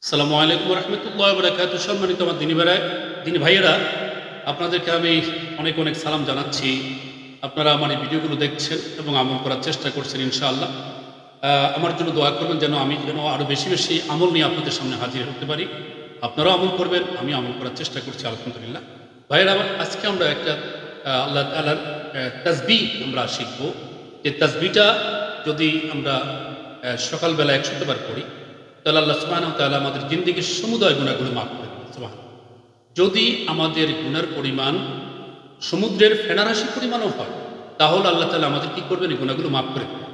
আসসালামু আলাইকুম রহমতুল্লাহ বরকাত। সম্মানিত আমার দিনী ভাইয়েরা, আপনাদেরকে আমি অনেক অনেক সালাম জানাচ্ছি। আপনারা আমার এই ভিডিওগুলো দেখছেন এবং আমল করার চেষ্টা করছেন ইনশাআল্লাহ। আমার জন্য দোয়া করবেন যেন আমি আরও বেশি বেশি আমল নিয়ে আপনাদের সামনে হাজির হতে পারি। আপনারাও আমল করবেন, আমি আমল করার চেষ্টা করছি আলহামদুলিল্লাহ। ভাইয়েরা, আজকে আমরা একটা আল্লাহ তাআলার তাসবিহ আমরা শিখব। যে তাসবিহটা যদি আমরা সকালবেলা ১০০ বার পড়ি, তাহলে আল্লাহ সুবহানাহু ওয়া তাআলা আমাদের জিন্দেগীর সমুদয় গুনাহগুলো মাফ করে দেবেন। সুবহানাল্লাহ। যদি আমাদের গুনার পরিমাণ সমুদ্রের ফেনারাশি পরিমাণও হয়, তাহলে আল্লাহ তাআলা আমাদের কি করবেন? এই গুনাহগুলো মাফ করে দেবেন।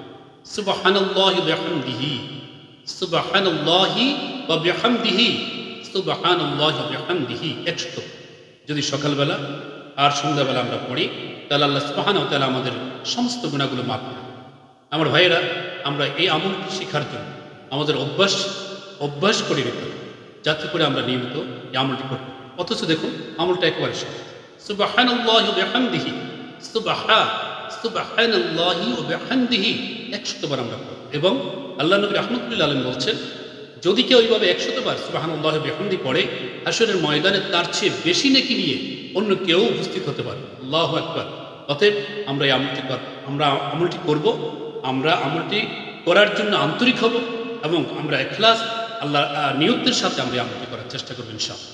সুবহানাল্লাহি ওয়া বিহামদিহি, সুবহানাল্লাহি ওয়া বিহামদিহি, সুবহানাল্লাহি ওয়া বিহামদিহি ১০০ যদি সকালবেলা আর সন্ধ্যাবেলা আমরা পড়ি, তাহলে আল্লাহ সুবহানাহু ওয়া তাআলা আমাদের সমস্ত গুনাহগুলো মাফ করে দেবেন। আমার ভাইয়েরা, আমরা এই আমলটি শেখার জন্য আমাদের অভ্যাস করে নিতে হবে, যাতে করে আমরা নিয়মিত এই আমলটি করব। অথচ দেখুন, আমলটা একেবারে সহজ। সুবহানাল্লাহি ওয়া বিহামদিহি, সুবহানাল্লাহি ওয়া বিহামদিহি ১০০ বার আমরা পড়ব। এবং আল্লাহ নবী রাহমাতুল্লাহ আলাইহি বলছেন, যদি কেউ এইভাবে ১০০ বার সুবহানাল্লাহি ওয়া বিহামদিহি পড়ে, হাশরের ময়দানে তার চেয়ে বেশি নেকি নিয়ে অন্য কেউ উপস্থিত হতে পারে। আল্লাহু আকবার। অতএব আমরা এই আমলটি করব। আমরা আমলটি করার জন্য আন্তরিক হব এবং আমরা ইখলাস আল্লাহ নিয়তের সাথে আমরা আমলটি করার চেষ্টা করব ইনশাআল্লাহ।